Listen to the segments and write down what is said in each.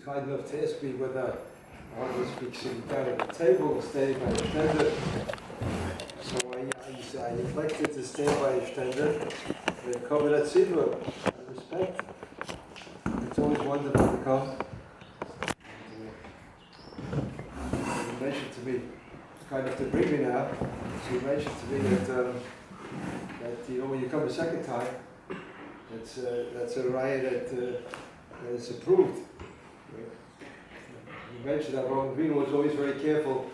kind enough to ask me whether I want to speak sitting down at the table or staying by the stender. So I neglected to stay by a stender and come at Tzibur. I respect. It's always wonderful to come. You mentioned to me, it's kind enough to bring me now. So you mentioned to me that when you come a second time, that's a raya that is approved. You mentioned that Ron Green was always very careful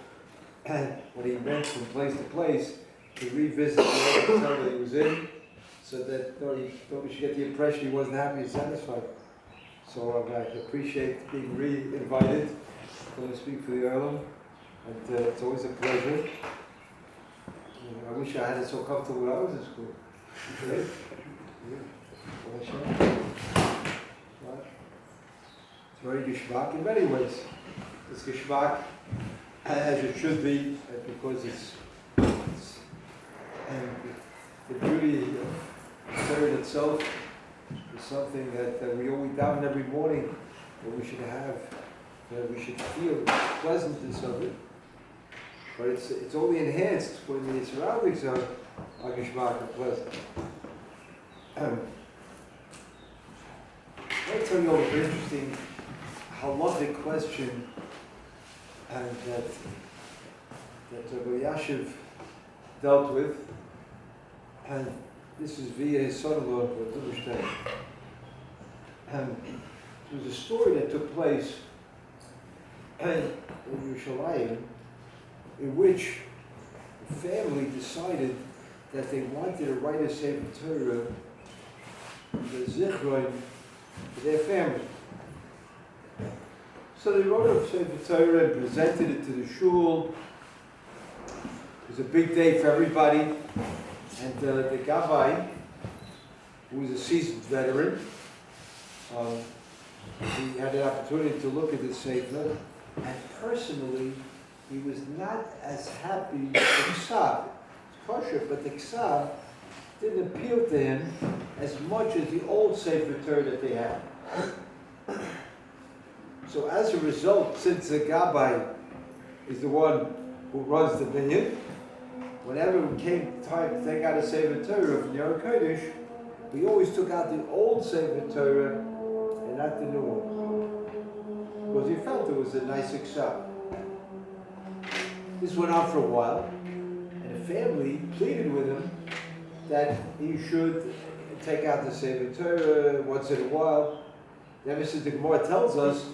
when he went from place to place to revisit the hotel that he was in, so that nobody should get the impression he wasn't happy and satisfied. So I appreciate being re-invited to speak for the Earl, and it's always a pleasure. I wish I had it so comfortable when I was in school. Right? It's very geschmack in many ways. It's geschmack as it should be, because it's and the beauty of Torah itself is something that we always daven every morning, that we should have, that we should feel the pleasantness of it. But it's only enhanced when the surroundings are geschmack and pleasant. Let me tell you an interesting halachic question, and that Rabbi Yashiv dealt with, and this is via his son-in-law, Rabbi Rubinstein. And there was a story that took place in Yerushalayim, in which the family decided that they wanted to write a Sefer Torah, the Zichron, for their family. So they wrote a Sefer Torah and presented it to the shul. It was a big day for everybody. And the Gabbai, who was a seasoned veteran, he had the opportunity to look at the Sefer, and personally, he was not as happy with the Ksav. It's kosher, but the Ksav didn't appeal to him as much as the old Sefer Torah that they had. So as a result, since the Gabbai is the one who runs the vineyard, whenever it came time to take out a Sefer Torah from the Yer Kodesh, we always took out the old Sefer Torah and not the new one, because he felt it was a nice Ksav. This went on for a while, and the family pleaded with him that he should take out the Sefer Torah once in a while. Ever since the Gemara tells us,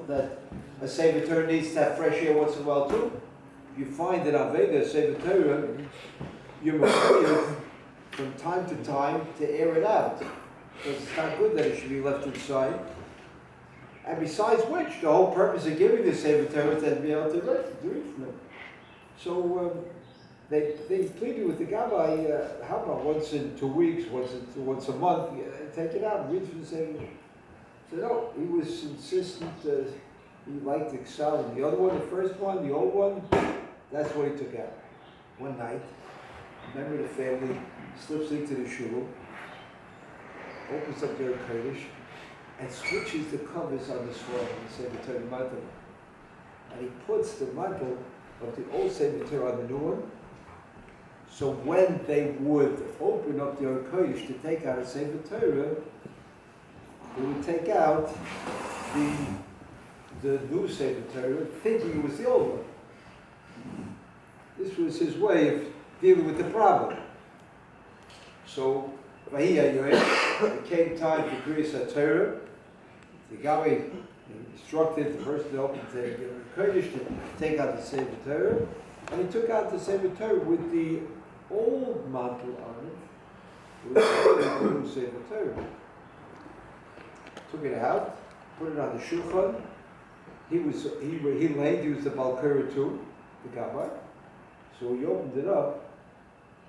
that a Sefer Torah needs to have fresh air once in a while too. You find that Aveda, Sefer Torah, you're required from time to time to air it out, because it's not good that it should be left inside. And besides which, the whole purpose of giving the Sefer Torah is to be able to read from it. So they pleaded with the Gabbai, how about once in 2 weeks, once a month, take it out and read from the Sefer. So no, he was insistent. He liked the Ksav, and the other one, the first one, the old one, that's what he took out. One night, a member of the family slips into the shul, opens up their Kodesh, and switches the covers on the sword and the Sefer Torah mantle. And he puts the mantle of the old Sefer Torah on the new one. So when they would open up their Kodesh to take out a Sefer Torah, they would take out the new Sefer Torah, thinking it was the old one. This was his way of dealing with the problem. So, it came time to create a Torah. The Gabbai instructed the person to open the Kodesh to take out the Sefer Torah, and he took out the Sefer Torah with the old mantle on it. It was the new Sefer Torah. Took it out, put it on the shulchan. He was the Balkara too, the Gabbai. So he opened it up,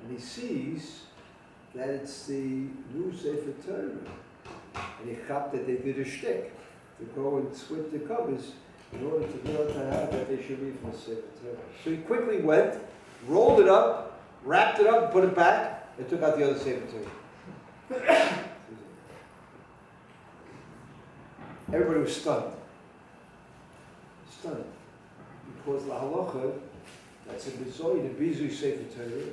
and he sees that it's the new Sefer Torah. And he thought that they did a shtick to go and switch the covers in order to be able to have that they should read from the Sefer Torah. So he quickly went, rolled it up, wrapped it up, and put it back, and took out the other Sefer Torah. Everybody was stunned. stunned. Because la halacha, that's a bizoy, a bizoy sefer Torah,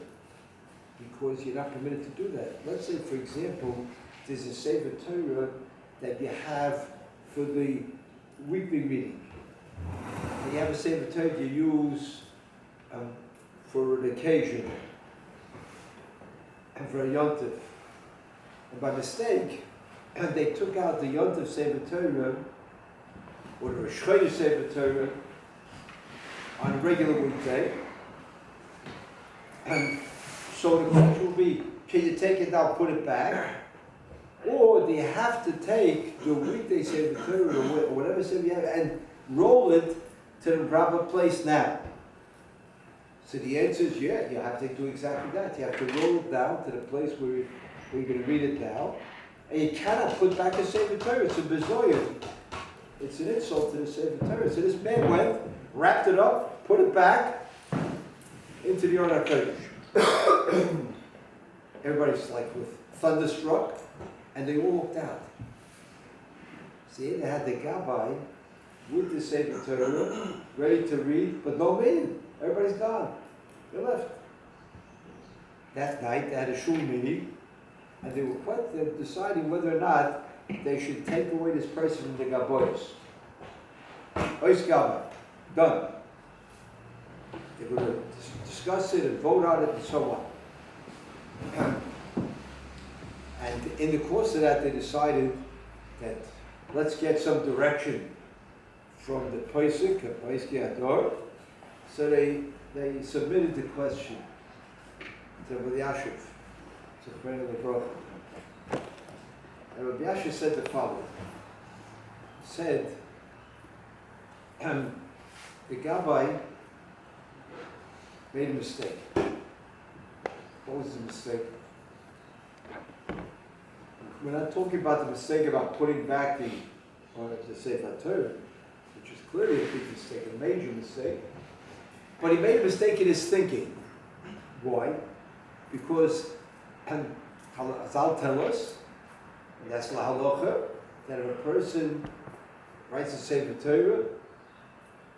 because you're not permitted to do that. Let's say, for example, there's a sefer Torah that you have for the weekly meeting. And you have a sefer Torah you use for an occasion and for a yontif. And by mistake, they took out the yontif sefer Torah or the Rosh Chodesh sefer Torah on a regular weekday. And so the question will be, can you take it now, put it back? Or do you have to take the weekday sefer Torah or whatever sefer you have and roll it to the proper place now? So the answer is yeah, you have to do exactly that. You have to roll it down to the place where you're going to read it now. And you cannot put back a sefer Torah. It's a bezoyer. It's an insult to the sefer Torah. So this man went, wrapped it up, put it back into the Yonah Kodesh. Everybody's like with thunderstruck, and they all walked out. See, they had the Gabbai with the sefer Torah, ready to read, but no meaning. Everybody's gone. They left. That night, they had a shul meeting, and they were deciding whether or not they should take away this person from the Gaboyos. Ois Gabbai. Done. They're going to discuss it and vote on it and so on. And in the course of that, they decided that let's get some direction from the Pesach, Ador. So they submitted the question to Rabbi Yashiv, to the friend of the brother. And Rabbi Yashiv said the following. He said, the Gabbai made a mistake. What was the mistake? We're not talking about the mistake about putting back the Sefer Torah, which is clearly a big mistake, a major mistake. But he made a mistake in his thinking. Why? Because Chazal tell us, and that's la halacha, that if a person writes a Sefer Torah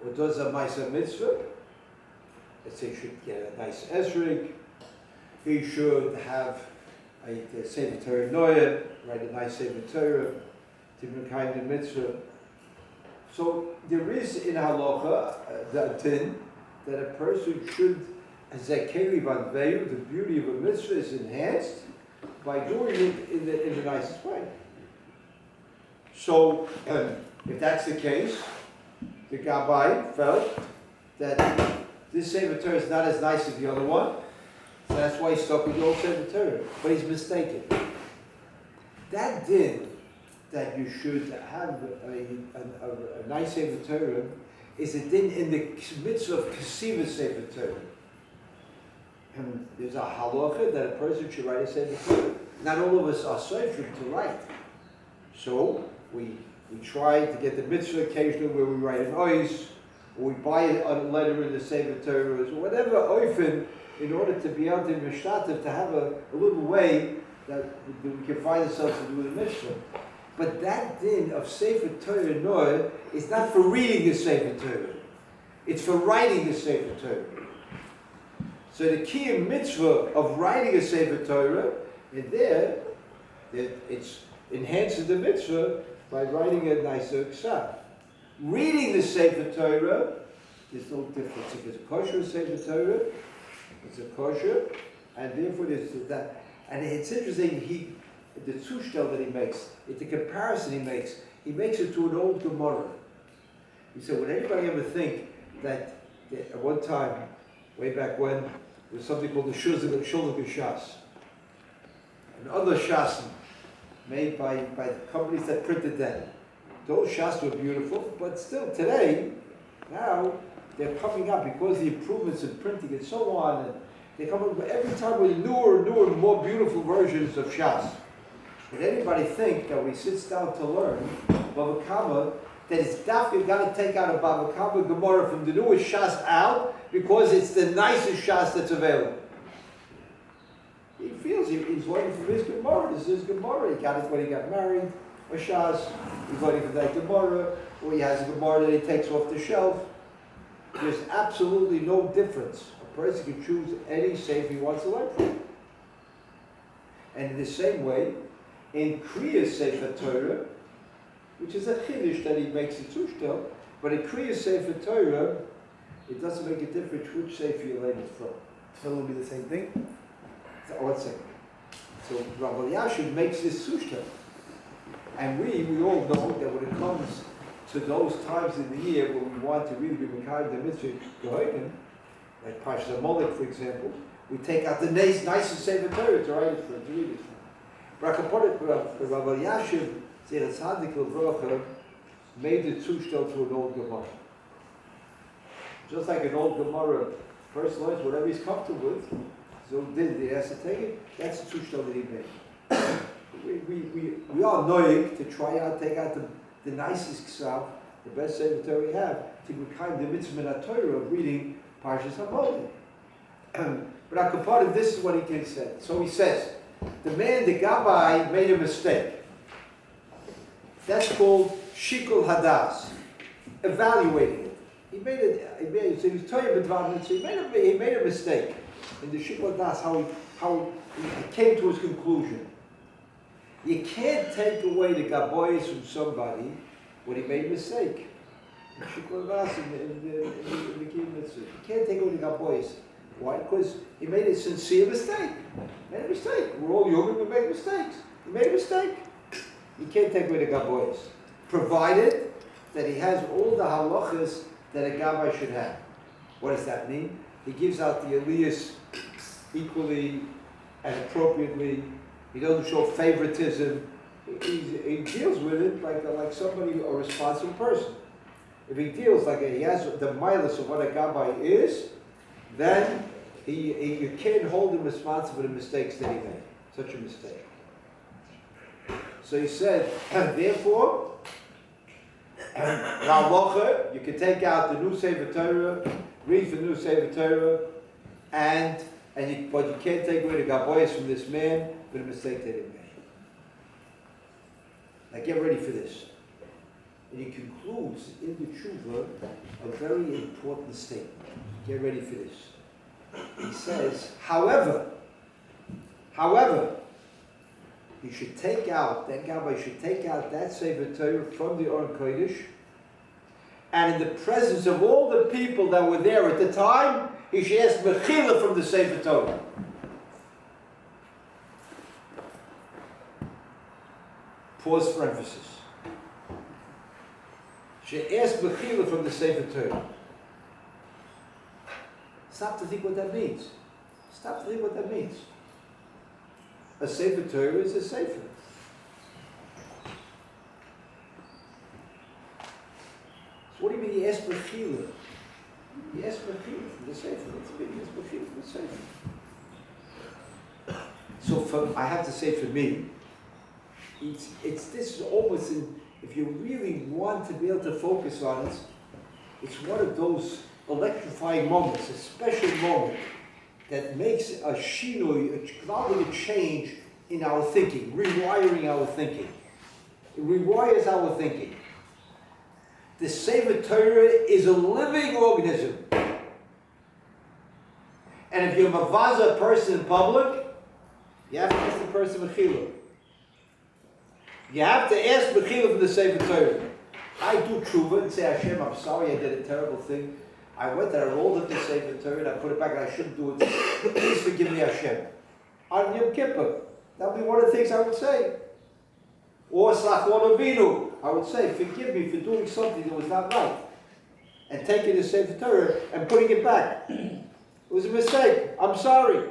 or does a Ma'aser Mitzvah, let's say he should get a nice esrig, he should have a Sefer Torah Noya, write a nice Sefer Torah, different kind of mitzvah. So there is in halacha the din that a person should, as a keli vanveyu, the beauty of a mitzvah is enhanced by doing it in the nicest way. So if that's the case, the Gabbai felt that this Sefer Torah is not as nice as the other one, so that's why he stuck with the old Sefer Torah. But he's mistaken. That din that you should have a nice Sefer Torah is a din in the mitzvah of Kesiva Sefer Torah. And there's a halacha that a person should write a Sefer Torah. Not all of us are seifrim to write. So we try to get the mitzvah occasionally where we write an ois, or we buy a letter in the Sefer Torah, or whatever oifen, in order to be able to mishtatev, to have a little way that we can find ourselves to do the mitzvah. But that din of Sefer Torah Noah is not for reading the Sefer Torah. It's for writing the Sefer Torah. So the key mitzvah of writing a Sefer Torah, in there, it's enhances the mitzvah by writing a nicer ksav. Reading the Sefer Torah, there's no difference. If it's a kosher Sefer Torah, it's a kosher, and therefore there's that. And it's interesting, the zushtel that he makes, the comparison he makes it to an old Gemara. He said, would anybody ever think that at one time, way back when, there was something called the Shulzig Shas, and other Shasim made by the companies that printed then. Those Shas were beautiful, but still today, now, they're coming up because of the improvements in printing and so on, and they come up every time with newer, more beautiful versions of Shas. Would anybody think that when he sits down to learn Bava Kama, that it's definitely got to take out a Bava Kama Gemara from the newest Shas out because it's the nicest Shas that's available? He feels he's learning from his Gemara. This is his Gemara. He got it when he got married. or Shas, he's waiting for that Gemara, or he has a Gemara that he takes off the shelf. There's absolutely no difference. A person can choose any sefer he wants to learn from. And in the same way, in Kriya Sefer Torah, which is a chiddush that he makes it zushtel, but in Kriya Sefer Torah, it doesn't make a difference which sefer you learn it from. Tefillin will be the same thing? So, one second. So Rabbi Yashin makes this zushtel. And we all know that when it comes to those times in the year when we want to really be Mekayim the mitzvah Gehoidim, like Parshas Molech, for example, we take out the nicest Sefer Torah to write it for, to read it for. Rabbi Yashin, Zera Tzadik L'Vrocha, made the Zushtel to an old Gemara. Just like an old Gemara, first learns whatever he's comfortable with, so then he has to take it, that's the Zushtel that he made. We are knowing to try out, take out the nicest Ksav, the best Sefer Torah we have, to be kind of the mitzvah in Torah of reading Parshas HaMolech. But Akapadim, this is what he said. So he says, the Gabbai made a mistake. That's called Shikul Hadas, evaluating it. He was Torah B'dvar, so he made a mistake in the Shikul Hadas, how he came to his conclusion. You can't take away the Gaboyes from somebody when he made a mistake. Shikul Hadas in the Kiyum Mitzvah. You can't take away the Gaboyes. Why? Because he made a sincere mistake. Made a mistake. We're all human, we make mistakes. He made a mistake. You can't take away the Gaboyes. Provided that he has all the halachas that a Gabbai should have. What does that mean? He gives out the Elias equally and appropriately. He doesn't show favoritism. He deals with it like somebody, a responsible person. If he deals like he has the milas of what a Gabbai is, then you can't hold him responsible for the mistakes that he made. Such a mistake. So he said, therefore, Ra'alocha, you can take out the new Sefer Torah, read the new Sefer Torah, but you can't take away the Gaboyes from this man for the mistake that he made. Now get ready for this. And he concludes in the Tshuva a very important statement. Get ready for this. He says, however, he should take out, that Gabbai should take out that Sefer Torah from the Aron Kodesh, and in the presence of all the people that were there at the time, he should ask Mechila from the Sefer Torah. Pause for emphasis. Should ask Mechila from the Sefer Torah. Stop to think what that means. Stop to think what that means. A Sefer Torah is a Sefer. So what do you mean you ask Mechila? You ask Mechila from the Sefer. What's the meaning? You ask Mechila from the Sefer. So I have to say for me, this is almost, if you really want to be able to focus on it, it's one of those electrifying moments, a special moment that makes a shinui, a change in our thinking, rewiring our thinking. It rewires our thinking. The Sefer Torah is a living organism. And if you're a mavaza person in public, you have to ask the person Mechila. You have to ask Mechila from the Sefer Torah. I do tshuva and say, Hashem, I'm sorry I did a terrible thing. I went and I rolled up the Sefer Torah and I put it back and I shouldn't do it. Please forgive me, Hashem. On Yom Kippur, that would be one of the things I would say. Or Slachon Avinu, I would say, forgive me for doing something that was not right. And taking the Sefer Torah and putting it back. It was a mistake. I'm sorry.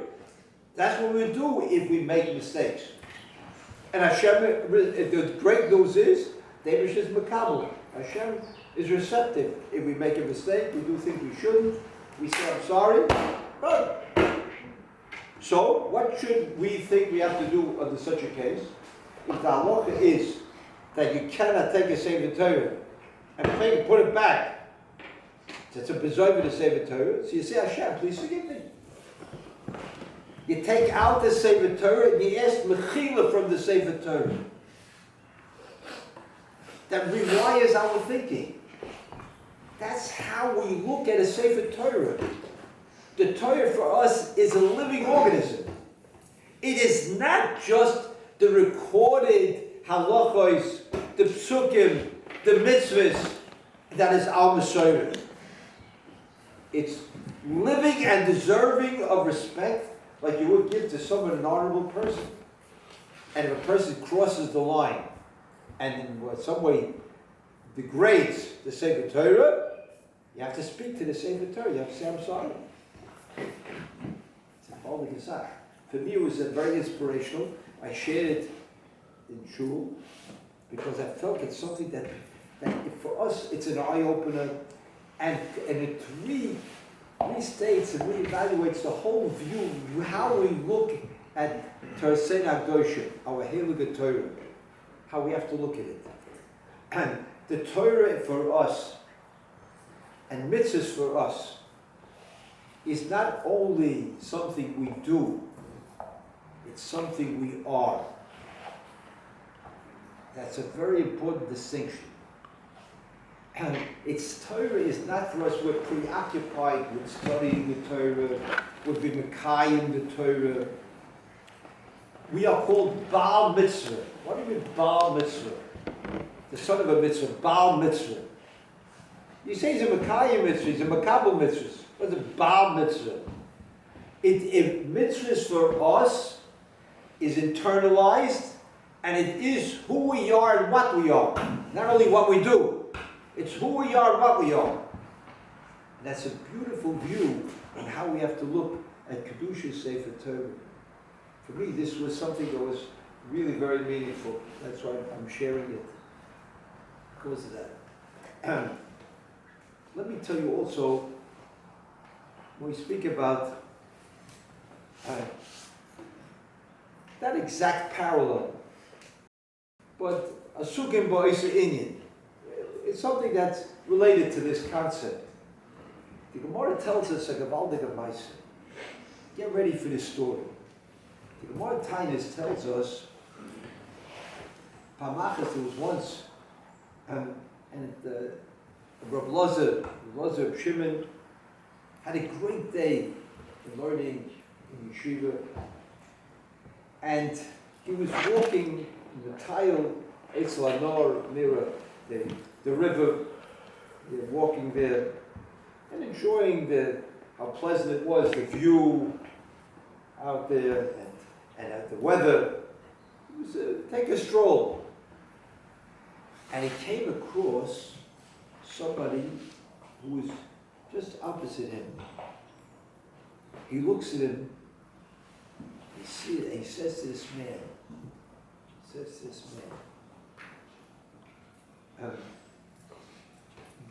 That's what we do if we make mistakes. And Hashem, the great news is, David is Makabel. Hashem is receptive. If we make a mistake, we do things we shouldn't, we say, I'm sorry, good. So, what should we think we have to do under such a case? If the halacha is that you cannot take a Sefer Torah and put it back, it's a preserve the Sefer Torah, so you say, Hashem, please forgive me. You take out the Sefer Torah and you ask Mechila from the Sefer Torah. that rewires our thinking. That's how we look at a Sefer Torah. The Torah for us is a living organism. It is not just the recorded halachos, the psukim, the mitzvahs that is our Messiah. It's living and deserving of respect like you would give to someone, an honorable person. And if a person crosses the line and in some way degrades the Sefer Torah, you have to speak to the Sefer Torah. You have to say, I'm sorry. It's a holy gesach. For me, it was very inspirational. I shared it in Shul because I felt it's something that for us, it's an eye-opener, and it restates and reevaluates the whole view, how we look at Torah Goshen, our Heilige Torah, how we have to look at it. And the Torah for us, and mitzvahs for us, is not only something we do, it's something we are. That's a very important distinction. And its Torah is not for us, we're preoccupied with studying the Torah, with being Mekayim the Torah. We are called Baal Mitzvah. What do you mean Baal Mitzvah? The son of a mitzvah, Baal Mitzvah. You say he's a Mekayim mitzvah, he's a Makabel mitzvah. What's a Baal Mitzvah? Mitzvahs for us is internalized, and it is who we are and what we are. Not only what we do. It's who we are and what we are. And that's a beautiful view on how we have to look at Kedusha Sefer Torah. For me, this was something that was really very meaningful. That's why I'm sharing it because of that. Let me tell you also, when we speak about that exact parallel, but a sugim ba'isa inyan. It's something that's related to this concept. The Gemara tells us a gavaldik of Maisa. Get ready for this story. The Gemara Tainus tells us, Pamachas, there was once, and Rav Lozer Shimon had a great day in learning in yeshiva, and he was walking in the tile Eitz Lanor near the river, walking there and enjoying how pleasant it was, the view out there and the weather. It was take a stroll. And he came across somebody who was just opposite him. He looks at him, he says to this man,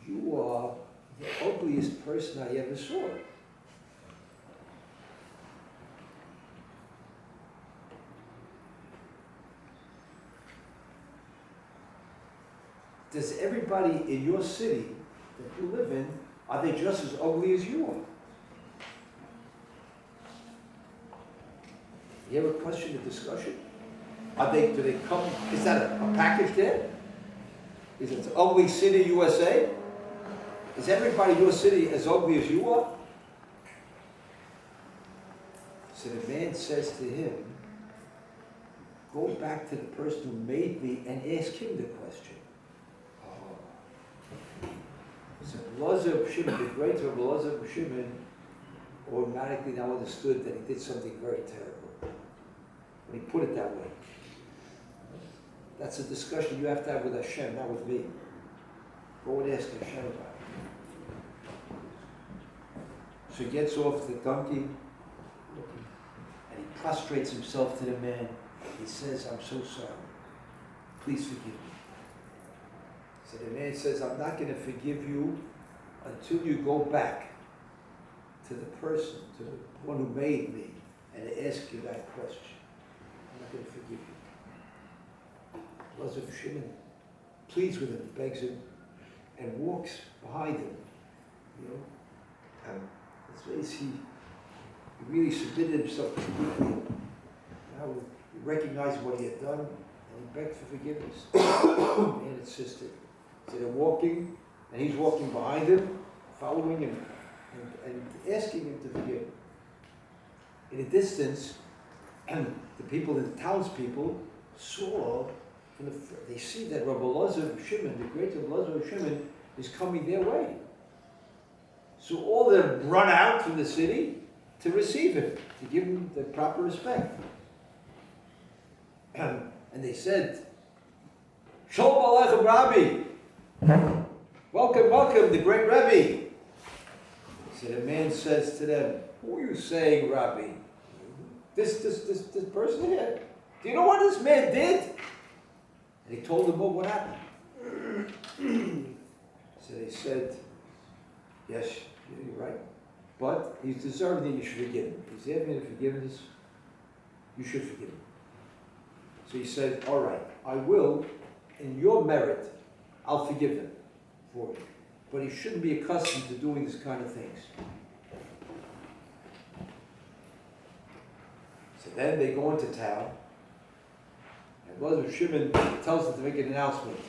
you are the ugliest person I ever saw. Does everybody in your city that you live in, are they just as ugly as you are? You ever question the discussion? Do they come, is that a package there? Is it ugly city USA? Is everybody in your city as ugly as you are? So the man says to him, go back to the person who made me and ask him the question. So Elazar Shimon, the great Rabbi Elazar Shimon, automatically now understood that he did something very terrible. When he put it that way. That's a discussion you have to have with Hashem, not with me. Go and ask Hashem about it. So he gets off the donkey, and he prostrates himself to the man. He says, I'm so sorry. Please forgive me. So the man says, I'm not going to forgive you until you go back to the person, to the one who made me, and ask you that question. I'm not going to forgive you. Elazar Shimon pleads with him, begs him, and walks behind him. And this way he really submitted himself completely. Now he recognized what he had done, and he begged for forgiveness. The man insisted. So they're walking, and he's walking behind him, following him, and asking him to forgive. In the distance, and the people, the townspeople, saw, they see that Rabbi Elazar of Shimon, the great Rabbi Elazar of Shimon, is coming their way. So all of them run out from the city to receive him, to give him the proper respect. And they said, Shalom Aleichem Rabbi. Welcome, welcome, the great Rebbe. So the man says to them, who are you saying, Rabbi? This person here. Do you know what this man did? And he told them what happened. So they said, yes, you're right. But he's deserving that you should forgive him. He's asking for forgiveness. You should forgive him. So he said, all right, I will, in your merit, I'll forgive him for it. But he shouldn't be accustomed to doing this kind of things. So then they go into town, and Elazar Shimon tells them to make an announcement.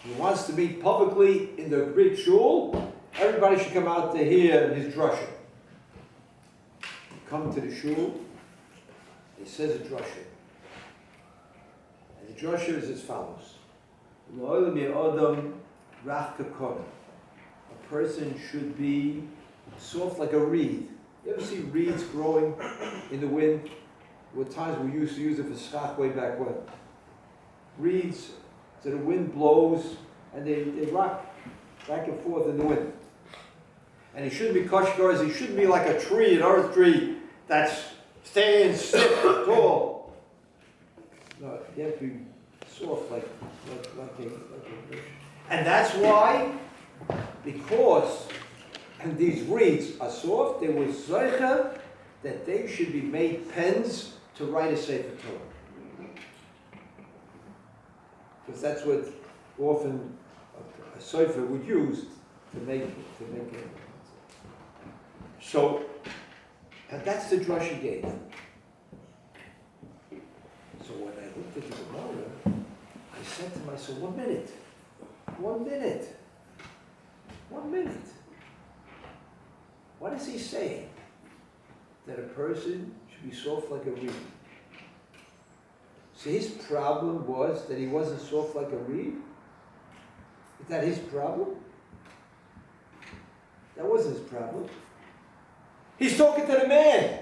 He wants to meet publicly in the Greek shul. Everybody should come out to hear his drasha. Come to the shul, he says a drasha. And the drasha is as follows. A person should be soft like a reed. You ever see reeds growing in the wind? There were times we used to use it for schach way back when. Reeds, so the wind blows and they rock back and forth in the wind. And he shouldn't be kashgars, he shouldn't be like a tree, an earth tree that's staying stiff, tall. No, you have to be soft like a and that's why, because and these reeds are soft, they were zeicha that they should be made pens to write a Sefer Torah. Because that's what often a Sefer would use to make it. So, and that's the drush he gave. So when I looked at the Gemara, I said to myself, 1 minute. What is he saying? That a person should be soft like a reed. So his problem was that he wasn't soft like a reed? Is that his problem? That wasn't his problem. He's talking to the man,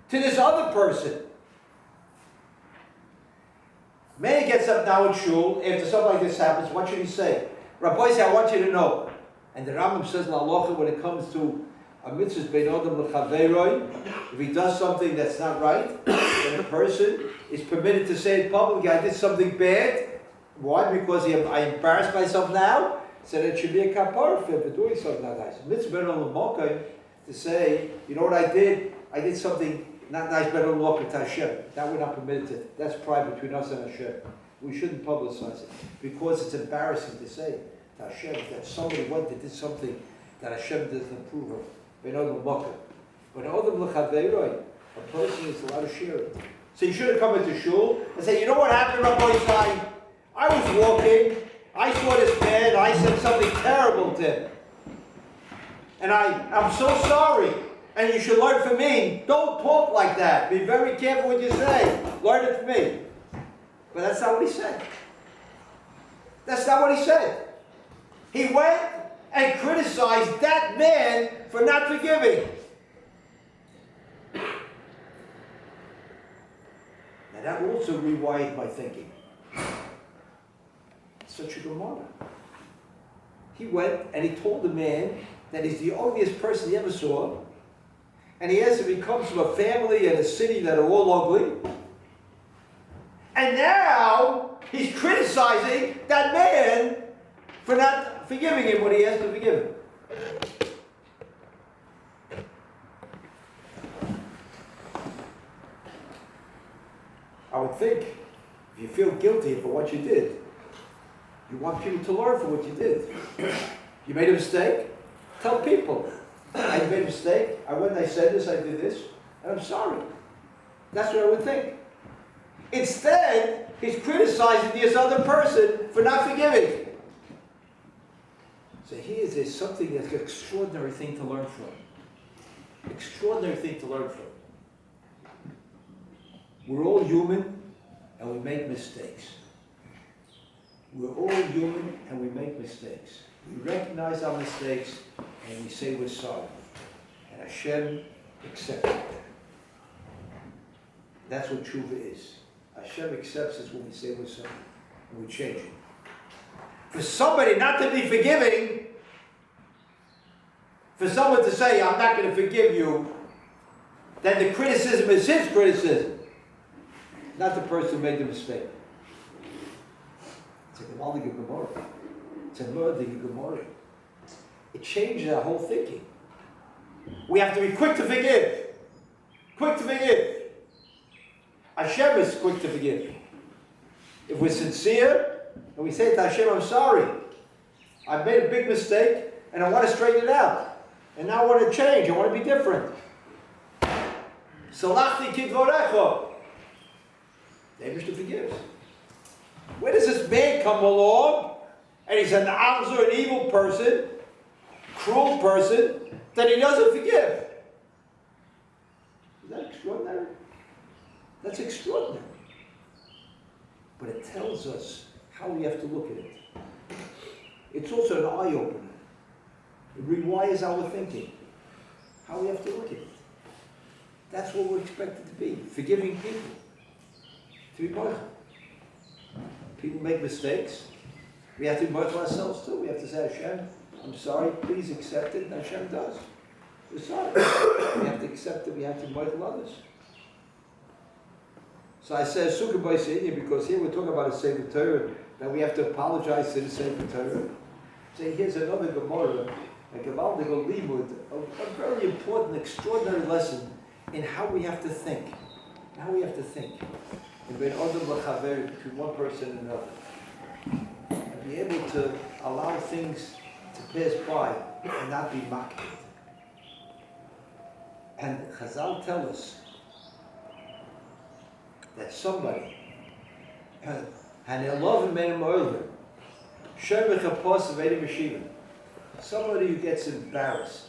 to this other person. Man gets up now in shul, after something like this happens, what should he say? Rabbi, I want you to know. And the Rambam says in Halacha, when it comes to a mitzvah bein adam l'chaveroi, if he does something that's not right, then a person is permitted to say it publicly, I did something bad. Why? Because I embarrassed myself now? So that it should be a kapara for doing something not nice. Mitzvah bein adam l'mokai, to say, you know what I did? I did something not nice, bein adam l'mokai to Hashem. That we're not permitted to. That's pride between us and Hashem. We shouldn't publicize it. Because it's embarrassing to say to Hashem that somebody went and did something that Hashem doesn't approve of. But a person is allowed to share it. So you should have come into shul and say, you know what happened, Rabbi Yisai? I was walking, I saw this man, I said something terrible to him. And I'm so sorry. And you should learn from me. Don't talk like that. Be very careful what you say. Learn it from me. But that's not what he said. That's not what he said. He went and criticized that man for not forgiving. Now that also rewired my thinking. Such a Gemara. He went and he told the man that he's the ugliest person he ever saw. And he asked if he comes from a family and a city that are all ugly. And now he's criticizing that man for not forgiving him when he asked to forgive him. I would think, if you feel guilty for what you did, you want people to learn from what you did. You made a mistake? Tell people, I made a mistake, I went and I said this, I did this, and I'm sorry. That's what I would think. Instead, he's criticizing this other person for not forgiving. So there's something that's an extraordinary thing to learn from. Extraordinary thing to learn from. We're all human and we make mistakes. We're all human and we make mistakes. We recognize our mistakes and we say we're sorry. And Hashem accepts it. That's what tshuva is. Hashem accepts us when we say we're sorry and we change it. For somebody not to be forgiving, for someone to say, I'm not going to forgive you, then the criticism is his criticism, not the person who made the mistake. It's a Gavaldige Gemara. It's a Murdige Gemara. It changes our whole thinking. We have to be quick to forgive. Quick to forgive. Hashem is quick to forgive. If we're sincere, and we say to Hashem, I'm sorry. I've made a big mistake, and I want to straighten it out. And now I want to change. I want to be different. Salachti kidvorecho. The Eibishter forgives. Where does this man come along, and he's an avzer, an evil person, cruel person, that he doesn't forgive? Is that extraordinary? That's extraordinary. But it tells us how we have to look at it. It's also an eye-opener. It rewires our thinking. How we have to look at it. That's what we're expected to be. Forgiving people. To be mochel. People make mistakes. We have to be mochel ourselves too. We have to say, Hashem, I'm sorry, please accept it. And Hashem does. We're sorry. We have to accept it. We have to mochel others. So I said Sukkah by Seigneur because here we're talking about a Sefer Torah, that we have to apologize to the Sefer Torah. Say, here's another Gemara, a Gavaldige Limud, a very important, extraordinary lesson in how we have to think. How we have to think. In Ben Adam L'Chaver, between one person and another. And be able to allow things to pass by and not be mocked. And Chazal tell us that somebody, and they love him and him somebody who gets embarrassed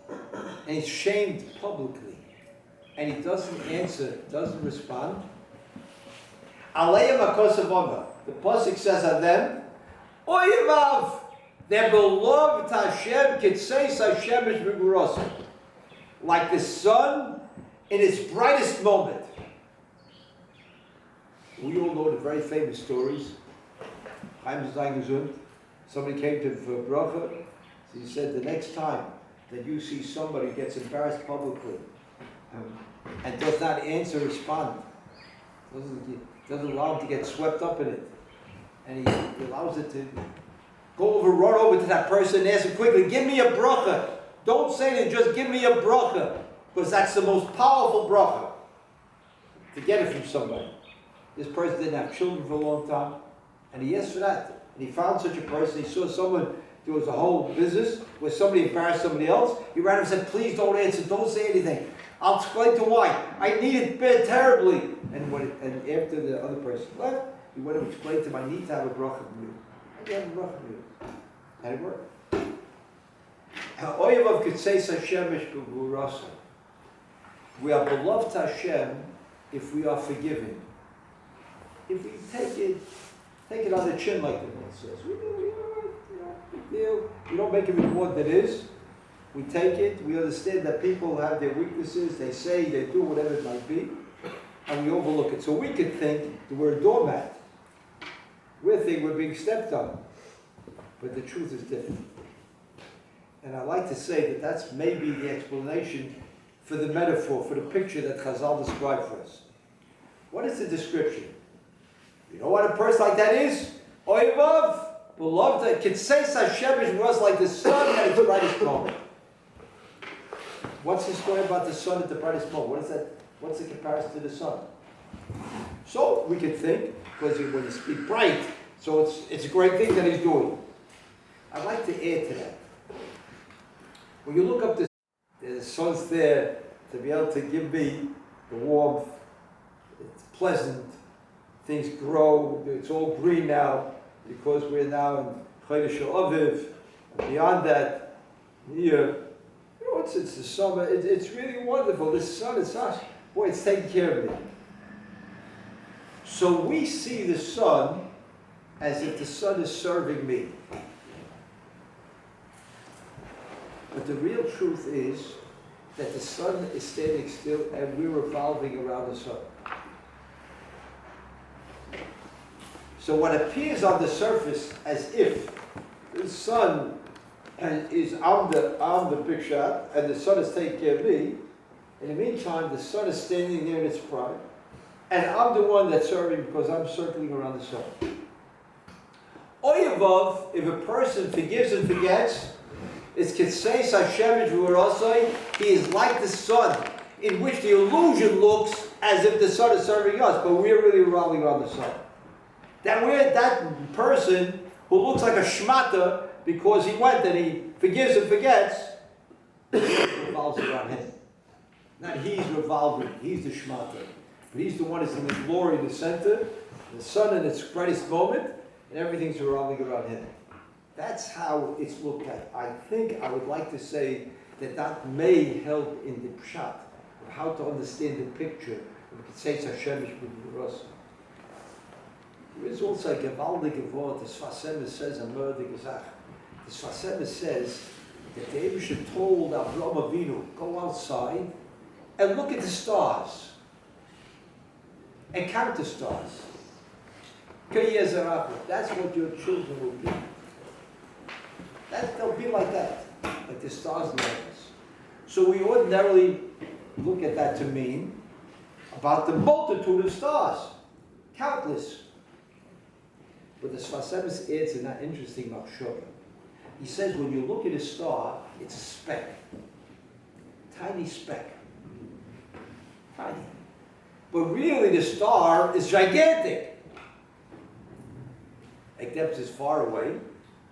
and he's shamed publicly and he doesn't answer, doesn't respond. The pasuk says on them, Oyevav, their beloved Hashem Kitseis Hashem is Migurosim, like the sun in its brightest moment. We all know the very famous stories. Somebody came to him for a bracha. So he said, the next time that you see somebody who gets embarrassed publicly and does not answer, respond, doesn't allow him to get swept up in it, and he allows it to run over to that person and ask him quickly, give me a bracha. Don't say it, just give me a bracha, because that's the most powerful bracha to get it from somebody. This person didn't have children for a long time, and he asked for that. And he found such a person. He saw someone, there was a whole business where somebody embarrassed somebody else. He ran and said, please don't answer, don't say anything. I'll explain to why. I need it terribly. And after the other person left, he went and explained to him, I need to have a bracha from you. I need to have a bracha from you. And it worked. Oyevav Kitseis Hashem ish b'gvurasa. We are beloved to Hashem if we are forgiving. If we take it on the chin like the man says. We do, big deal. We don't make it more than it is. We take it, we understand that people have their weaknesses, they say, they do, whatever it might be, and we overlook it. So we could think that we're a doormat. We think we're being stepped on. But the truth is different. And I like to say that that's maybe the explanation for the metaphor, for the picture that Chazal described for us. What is the description? You know what a person like that is? Oyevav, beloved, Kitseis Hashem was like the sun at its brightest moment. What's the story about the sun at the brightest moment? What is that? What's the comparison to the sun? So we could think, because when you speak bright, so it's a great thing that he's doing. I'd like to add to that. When you look up the sun's there to be able to give me the warmth. It's pleasant. Things grow. It's all green now because we're now in Chodesh Aviv, and beyond that, here, it's the summer. It's really wonderful. The sun is such, boy, it's taking care of me. So we see the sun as if the sun is serving me. But the real truth is that the sun is standing still and we're revolving around the sun. So what appears on the surface as if the sun is on the big shot and the sun is taking care of me, in the meantime the sun is standing there in its prime and I'm the one that's serving because I'm circling around the sun. Oyavav, if a person forgives and forgets, it's Kitseis Hashemish V'Urasai, he is like the sun, in which the illusion looks as if the sun is serving us, but we're really revolving around the sun. That person who looks like a shmata because he went and he forgives and forgets, revolves around him. Not he's revolving, he's the shmata. But he's the one that's in the glory, the center, the sun in its brightest moment, and everything's revolving around him. That's how it's looked at. I think I would like to say that may help in the pshat, of how to understand the picture. We could say it's Hashemish B'Rasa. There is also a gewaldige word, the Sfas says, a murder Gesach. The Sfas says that the Eibusher told Avraham Avinu, go outside and look at the stars. And count the stars. That's what your children will be. They'll be like that, like the stars in the heavens. So we ordinarily look at that to mean about the multitude of stars, countless. But the Sfas adds in that interesting machshava. He says when you look at a star, it's a speck, tiny speck, tiny. But really the star is gigantic. Like depth is far away.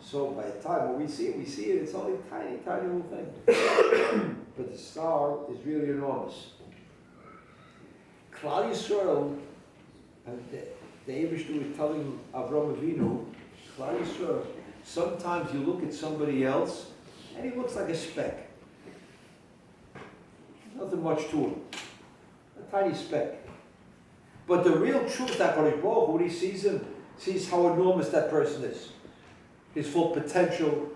So by the time when we see it, it's only a tiny, tiny little thing. But the star is really enormous. Klal Yisrael, the Eibusher was telling Avraham Avinu, Klal Yisrael, sometimes you look at somebody else and he looks like a speck. Nothing much to him. A tiny speck. But the real truth, that when he sees him, sees how enormous that person is. His full potential,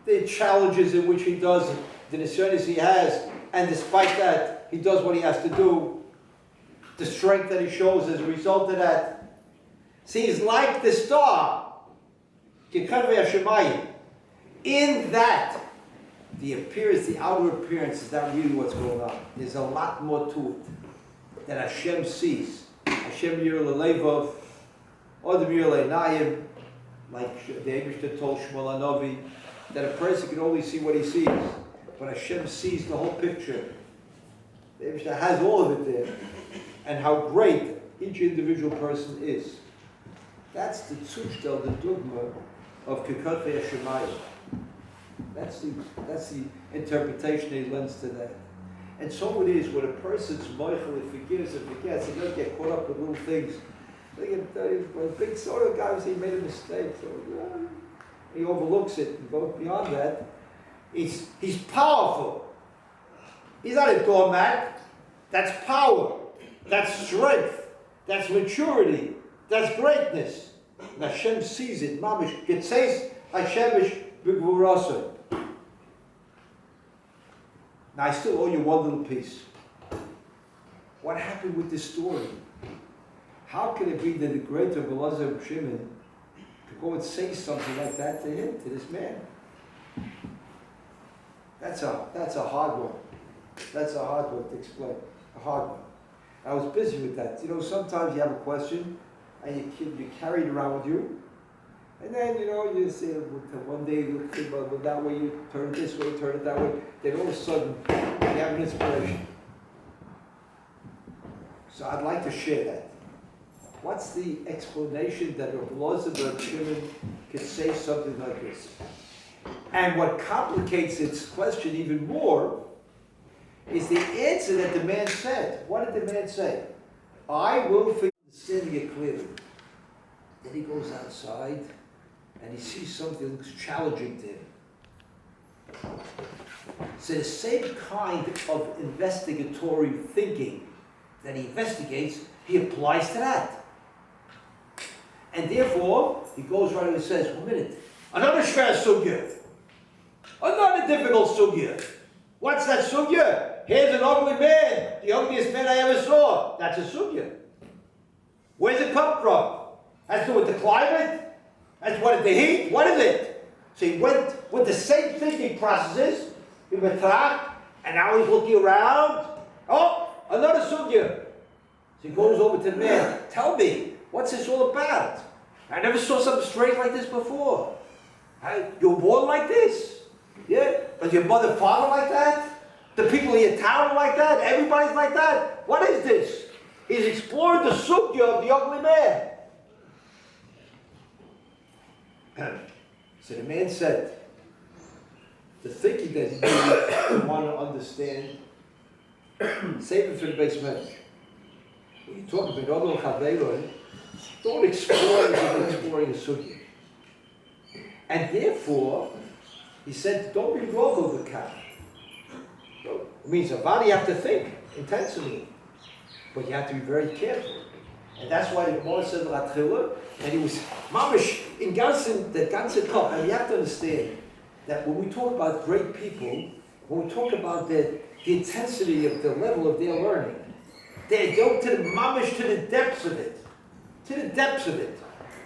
the challenges in which he does, the nisyonos he has, and despite that, he does what he has to do, the strength that he shows as a result of that. See, he's like the star. In that, the appearance, the outer appearance is not really what's going on. There's a lot more to it that Hashem sees. Hashem Yir Lelevov, or the Mir Leinayim, like the Eibusher told Shmuel Hanavi, that a person can only see what he sees, but Hashem sees the whole picture. The Eibusher has all of it there, and how great each individual person is. That's the tzushdel, the dogma of Kekotei Hashemayim. That's the interpretation he lends to that. And so it is when a person's moichel forgives and forgets, he doesn't get caught up with little things. When a big sort of guy was, he made a mistake, so he overlooks it and goes beyond that. He's powerful. He's not a doormat. That's power. That's strength. That's maturity. That's greatness. And Hashem sees it. Mamish. It says Hashemish B'Gvurasa. Now I still owe you one little piece. What happened with this story? How can it be that the greater Elazar Shimon could go and say something like that to him, to this man? That's a hard one. That's a hard one to explain. A hard one. I was busy with that. You know, sometimes you have a question and you carry it around with you. And then, you say, one day you think about it that way, you turn it this way, turn it that way. Then all of a sudden, you have an inspiration. So I'd like to share that. What's the explanation that a Elazar Shimon could say something like this? And what complicates its question even more is the answer that the man said. What did the man say? I will forgive, understanding it clearly. Then he goes outside and he sees something that looks challenging to him. So the same kind of investigatory thinking that he investigates, he applies to that. And therefore, he goes right and says, 1 minute, another stress sugya, another difficult sugya. What's that sugya? Here's an ugly man, the ugliest man I ever saw. That's a sugya. Where's it come from? Has to do with the climate? Has to do with the heat? What is it? So he went with the same thinking processes, in Betrach, and now he's looking around. Oh, another sugya. So he goes over to the man. Tell me, what's this all about? I never saw something strange like this before. You were born like this? Yeah? Was your mother, father like that? The people in your town are like that? Everybody's like that? What is this? He's explored the sugya of the ugly man. So the man said, the thinking that he needed to want to understand, save it for the base message. When you talk about other chaveron, don't explore it as exploring a sugya. And therefore, he said, don't be wrong over kash. It means about you have to think intensely, but you have to be very careful. And that's why the Gemara said Latchila, and he was mamish in ganzen, the ganze cup. And you have to understand that when we talk about great people, when we talk about the intensity of the level of their learning, they go to the mamish, to the depths of it. To the depths of it.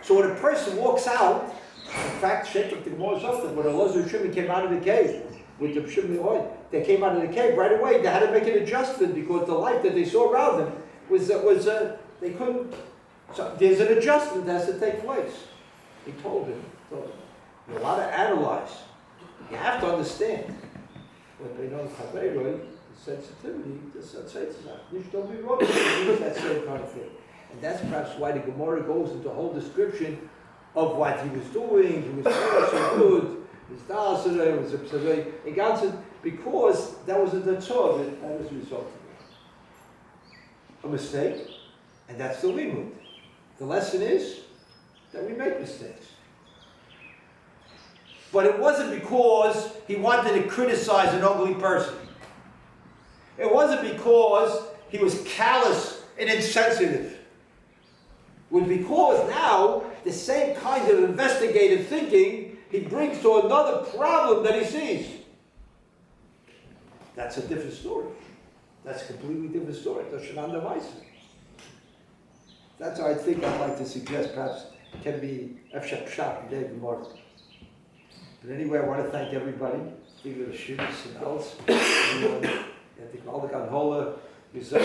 So when a person walks out, in fact, Sheikh the Gemara something, when Elazar Shimon came out of the cave, with the Shimon oil, they came out of the cave right away. They had to make an adjustment because the light that they saw around them was they couldn't. So there's an adjustment that has to take place. He told him, you're allowed to analyze. You have to understand. When they know the sensitivity, don't be wrong. That same kind of thing. And that's perhaps why the Gemara goes into a whole description of what he was doing. He was doing so good. His dasara was a because that was a datzor of it. That was the result of it. A mistake, and that's the limud. The lesson is that we make mistakes. But it wasn't because he wanted to criticize an ugly person. It wasn't because he was callous and insensitive. It was because now the same kind of investigative thinking he brings to another problem that he sees. That's a different story. That's a completely different story. That's how I think I'd like to suggest perhaps can be Efshak Pshat David Martin. But anyway, I want to thank everybody, even the students and adults. I think all the Ganhola, you're such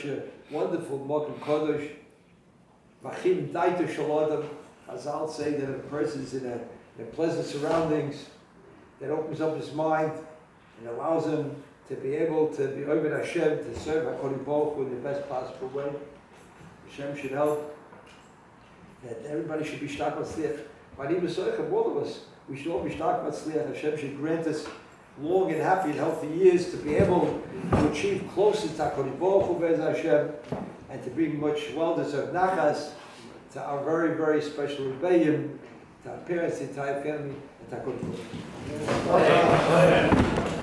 a wonderful Mokum Kodesh. Vachim Daito Shalodam. Chazal say that if a person is in pleasant surroundings, that opens up his mind and allows him to be able to be over Hashem, to serve HaKadosh Baruch Hu in the best possible way. Hashem should help. That everybody should be shtak matzliach. All of us, we should all be shtak matzliach. Hashem should grant us long and happy and healthy years to be able to achieve closer to HaKadosh Baruch Hu Be'ez Hashem, and to bring much well-deserved nachas to our very, very special rebellion, to our parents, the entire family, and to HaKadosh Baruch Hu.